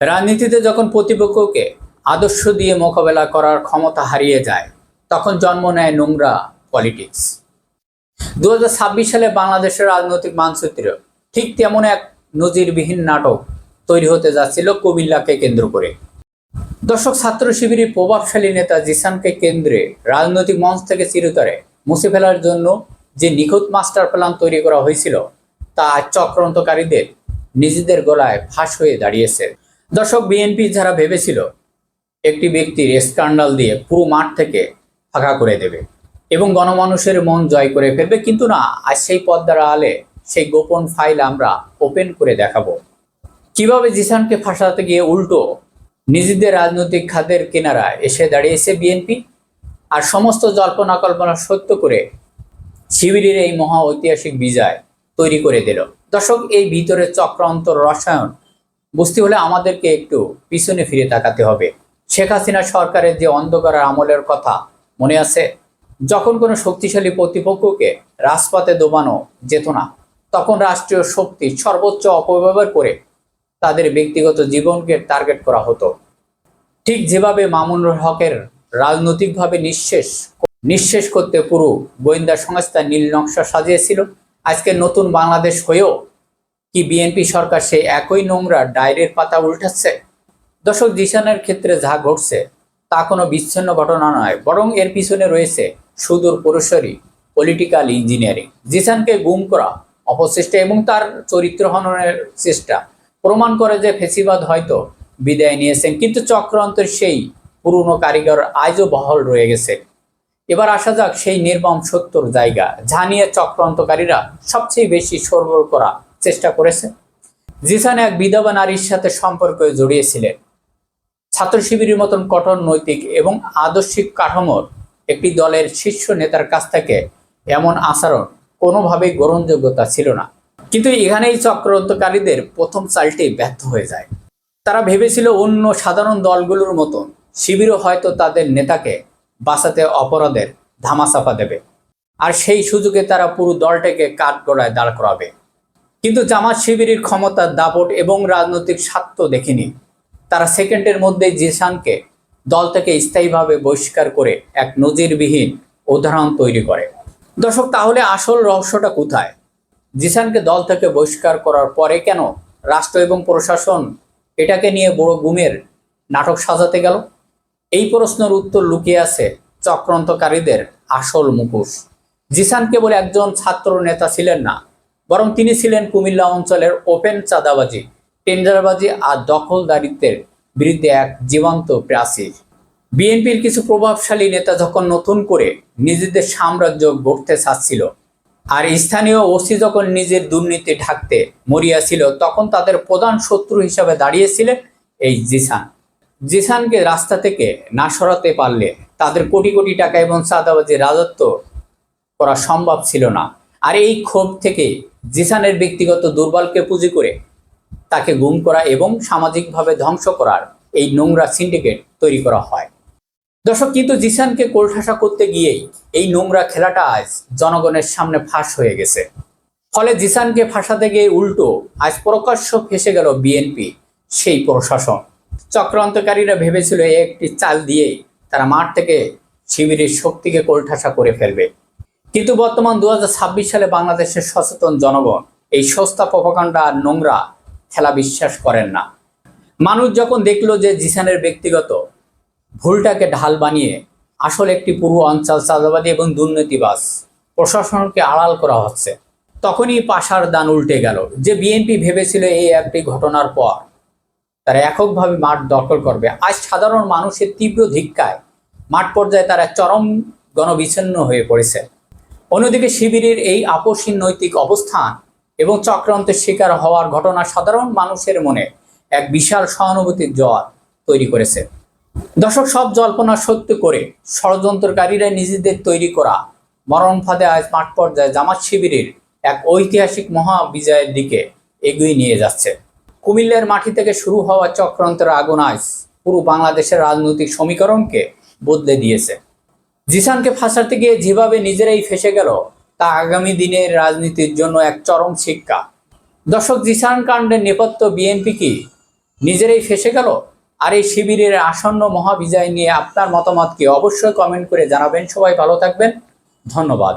রাজনীতিতে যখন প্রতিপক্ষকে আদর্শ দিয়ে মোকাবেলা করার ক্ষমতা হারিয়ে যায়, তখন জন্ম নেয় নোংরা পলিটিক্স। 2026 সালে বাংলাদেশের রাজনৈতিক মানচিত্র ঠিক তেমন এক নজিরবিহীন নাটক তৈরি হতে যাচ্ছিল কুমিল্লাকে কেন্দ্র করে। দর্শক, ছাত্র শিবিরের প্রভাবশালী নেতা জিসানকে কেন্দ্রে রাজনৈতিক মঞ্চ থেকে চিরতরে মুছে ফেলার জন্য যে নিখুঁত মাস্টার প্ল্যান তৈরি করা হয়েছিল, তা চক্রান্তকারীদের নিজেদের গলায় ফাঁস হয়ে দাঁড়িয়েছে। দর্শক, বিএনপি যারা ভেবেছিল একটি ব্যক্তির স্ক্যান্ডাল দিয়ে পুরো মাঠ থেকে ফাঁকা করে দেবে এবং গণমানুষের মন জয় করে ফেলবে, কিন্তু না, আজ সেই পদ্মার আড়ালে সেই গোপন ফাইল আমরা ওপেন করে দেখাবো। কিভাবে জিসানকে ফাঁসাতে গিয়ে উল্টো নিজেদের রাজনৈতিক খাদের কিনারায় এসে দাঁড়িয়েছে বিএনপি, আর সমস্ত জল্পনা কল্পনা সত্য করে শিবিরের এই মহা ঐতিহাসিক বিজয় তৈরি করে দিল। দর্শক, এই ভিতরে চক্রান্ত রসায়ন বুঝতে হলে আমাদেরকে একটু পিছনে ফিরে তাকাতে হবে। শেখ হাসিনা সরকারের যে অন্ধকার আমলের কথা মনে আছে? যখন কোনো শক্তিশালী প্রতিপক্ষকে রাজপথে দোবানো যেত না, তখন রাষ্ট্রীয় শক্তি সর্বোচ্চ অপব্যবহার করে তাদের ব্যক্তিগত জীবনকে টার্গেট করা হতো। ঠিক যেভাবে মামুনুল হকের রাজনৈতিকভাবে নিঃশেষ করতে পুরো গোয়েন্দা সংস্থা নীল নকশা সাজিয়েছিল, আজকে নতুন বাংলাদেশ হয়েও কি বিএনপি সরকার সেই একই নোংরা ডায়েরির পাতা উল্টাচ্ছে? দর্শক, জিসানের ক্ষেত্রে যা ঘটছে তা কোনো বিচ্ছিন্ন ঘটনা নয়, বরং এর পিছনে রয়েছে সুদূর প্রসারী পলিটিক্যাল ইঞ্জিনিয়ারিং। জিসানকে গুম করা, অপচেষ্টা এবং তার চরিত্র হননের চেষ্টা প্রমাণ করে যে ফেসিবাদ হয়তো বিদায় নিয়েছেন, কিন্তু চক্রান্তের সেই পুরনো কারিগর আজও বহাল রয়ে গেছে। এবার আসা যাক সেই নির্মম সত্যর জায়গা, যা নিয়ে চক্রান্তকারীরা সবচেয়ে বেশি সরবরাহ করার চেষ্টা করেছে। জিসান এক বিধবা নারীর সাথে সম্পর্কে জড়িয়েছিলেন। ছাত্র শিবিরের মতন কঠোর নৈতিক এবং আদর্শিক কাঠামোর একটি দলের শীর্ষ নেতার কাছ থেকে এমন আচরণ কোনোভাবেই গ্রহণযোগ্যতা ছিল না। কিন্তু এখানেই চক্রান্তকারীদের প্রথম চালটি ব্যর্থ হয়ে যায়। তারা ভেবেছিল অন্য সাধারণ দলগুলোর মতন শিবিরও হয়তো তাদের নেতাকে বাঁচাতে অপরাধের ধামাচাপা দেবে, আর সেই সুযোগে তারা পুরো দলটাকে কাঠগড়ায় দাঁড় করাবে। কিন্তু জামাত শিবিরের ক্ষমতার দাপট এবং রাজনৈতিক স্বার্থ দেখেনি তারা সেকেন্ডের মধ্যেই জিসানকে দল থেকে স্থায়ীভাবে বহিষ্কার করে এক নজিরবিহীন উদাহরণ তৈরি করে। দর্শক, তাহলে আসল রহস্যটা কোথায়? জিসানকে দল থেকে বহিষ্কার করার পরে কেন রাষ্ট্র এবং প্রশাসন এটাকে নিয়ে বড় গুমের নাটক সাজাতে গেল? এই প্রশ্নের উত্তর লুকিয়ে আছে চক্রান্তকারীদের আসল মুখোশ। জিসান কেবল একজন ছাত্র নেতা ছিলেন না, বরং তিনি ছিলেন কুমিল্লা অঞ্চলের ওপেন চাঁদাবাজি, টেন্ডারবাজি আর দখলদারিত্বের বিরুদ্ধে এক জীবন্ত প্রাচীর। বিএনপির কিছু প্রভাবশালী নেতা যখন নতুন করে নিজেদের সাম্রাজ্য গড়তে চাচ্ছিল, আর স্থানীয় ওসি যখন নিজের দুর্নীতি ঢাকতে মরিয়া ছিল, তখন তাদের প্রধান শত্রু হিসাবে দাঁড়িয়েছিলেন এই জিসান। জিসানকে রাস্তা থেকে না সরাতে পারলে তাদের কোটি কোটি টাকা এবং চাঁদাবাজি রাজত্ব করা সম্ভব ছিল না। আর এই ক্ষোভ থেকে জিসানের ব্যক্তিগত দুর্বলকে পুঁজি করে তাকে গুম করা এবং সামাজিকভাবে ধ্বংস করার এই নোংরা সিন্ডিকেট তৈরি করা হয়। দর্শক, কিন্তু জিসানকে কোলঠাসা করতে গিয়েই এই নোংরা খেলাটা আজ জনগণের সামনে ফাঁস হয়ে গেছে। ফলে জিসানকে ফাঁসাতে গিয়ে উল্টো আজ প্রকাশ্য ফেসে গেল বিএনপি, সেই প্রশাসন। চক্রান্তকারীরা ভেবেছিল একটি চাল দিয়েই তারা মাঠ থেকে শিবিরের শক্তিকে কোলঠাসা করে ফেলবে, কিন্তু বর্তমান 2026 সালে বাংলাদেশের সচেতন জনগণ এই সস্তা প্রপাগান্ডা আর নোংরা খেলা বিশ্বাস করেন না। মানুষ যখন দেখলো যে জিসানের ব্যক্তিগত ভুলটাকে ঢাল বানিয়ে আসলে একটি পুরো অঞ্চল চাঁদাবাদী এবং দুর্নীতিবাজ প্রশাসনকে আড়াল করা হচ্ছে, তখনই পাশার দান উল্টে গেল। যে বিএনপি ভেবেছিল এই একটি ঘটনার পর তারা এককভাবে মাঠ দখল করবে, আজ সাধারণ মানুষের তীব্র ধিক্কায় মাঠ পর্যায়ে তারা চরম গণবিচ্ছিন্ন হয়ে পড়েছে। অন্যদিকে শিবিরের এই আপসহীন নৈতিক অবস্থান এবং চক্রান্তের শিকার হওয়ার ঘটনা সাধারণ মানুষের মনে এক বিশাল সহানুভূতির জোয়ার তৈরি করেছে। দর্শক, সব জল্পনা সত্য করে ষড়যন্ত্রকারীরা নিজেদের তৈরি করা মরণ ফাঁদে আজ মাঠ পর্যায়ে জামাত শিবিরের এক ঐতিহাসিক মহা বিজয়ের দিকে এগিয়ে নিয়ে যাচ্ছে। কুমিল্লার মাটি থেকে শুরু হওয়া চক্রান্তের আগুন আজ পুরো বাংলাদেশের রাজনৈতিক সমীকরণকে বদলে দিয়েছে। জিসানকে ফাঁসাতে গিয়ে যেভাবে নিজেরাই ফেসে গেল, তা আগামী দিনের রাজনীতির জন্য এক চরম শিক্ষা। দর্শক, জিসান কাণ্ডের নেপথ্য বিএনপি কি নিজেরাই ফেঁসে গেল? আর এই শিবিরের আসন্ন মহাবিজয় নিয়ে আপনার মতামতকে অবশ্যই কমেন্ট করে জানাবেন। সবাই ভালো থাকবেন, ধন্যবাদ।